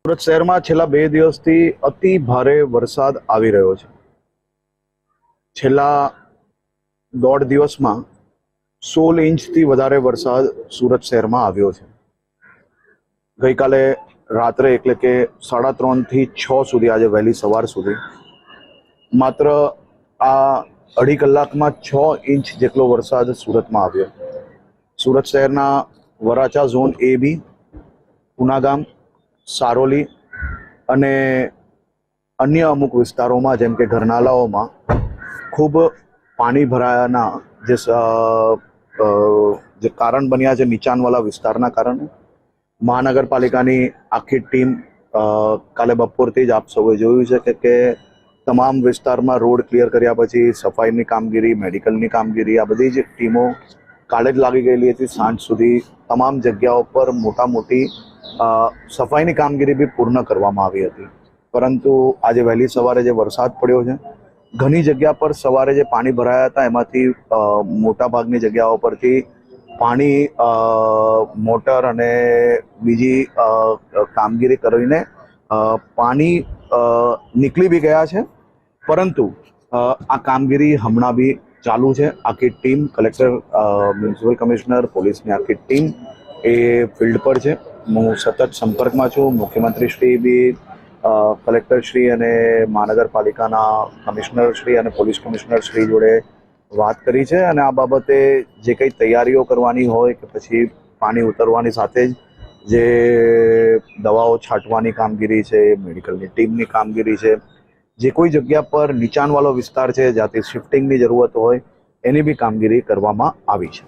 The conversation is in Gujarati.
સુરત શહેરમાં છેલ્લા 2 દિવસથી અતિ ભારે વરસાદ આવી રહ્યો છે. છેલ્લા દોઢ દિવસમાં 16 ઇંચથી વધારે વરસાદ સુરત શહેરમાં આવ્યો છે. ગઈકાલે રાત્રે એટલે કે 3:30 થી 6 સુધી, આજે વહેલી સવાર સુધી માત્ર આ અઢી કલાકમાં 6 ઇંચ જેટલો વરસાદ સુરતમાં આવ્યો. સુરત શહેરના વરાછા ઝોન એ બી, પુનાગામ, સારોલી અને અન્ય અમુક વિસ્તારોમાં જેમ કે ઘરનાલાઓમાં ખૂબ પાણી ભરાયાના જે કારણ બન્યા છે નીચાણવાળા વિસ્તારના કારણે મહાનગરપાલિકાની આખી ટીમ કાલે બપોરથી જ આપ સૌએ જોયું છે કે તમામ વિસ્તારમાં રોડ ક્લિયર કર્યા પછી સફાઈની કામગીરી, મેડિકલની કામગીરી, આ બધી જ ટીમો કાલે જ લાગી ગયેલી હતી. સાંજ સુધી તમામ જગ્યાઓ પર મોટી સફાઈની કામગીરી બી પૂર્ણ કરવામાં આવી હતી. પરંતુ આજે વહેલી સવારે જે વરસાદ પડ્યો છે, ઘણી જગ્યા પર સવારે જે પાણી ભરાયા હતા એમાંથી મોટાભાગની જગ્યાઓ પરથી પાણી મોટર અને બીજી કામગીરી કરીને પાણી નીકળી બી ગયા છે. પરંતુ આ કામગીરી હમણાં બી ચાલુ છે. આખી ટીમ, કલેક્ટર, મ્યુનિસિપલ કમિશનર, પોલીસની આખી ટીમ એ ફિલ્ડ પર છે. હું સતત સંપર્કમાં છું. મુખ્યમંત્રીશ્રી બી કલેક્ટરશ્રી અને મહાનગરપાલિકાના કમિશનરશ્રી અને પોલીસ કમિશનરશ્રી જોડે વાત કરી છે અને આ બાબતે જે કંઈ તૈયારીઓ કરવાની હોય કે પછી પાણી ઉતરવાની સાથે જ જે દવાઓ છાંટવાની કામગીરી છે, મેડિકલની ટીમની કામગીરી છે, જે કોઈ જગ્યા પર નીચાણવાળો વિસ્તાર છે જ્યાંથી શિફ્ટિંગની જરૂરત હોય એની બી કામગીરી કરવામાં આવી છે.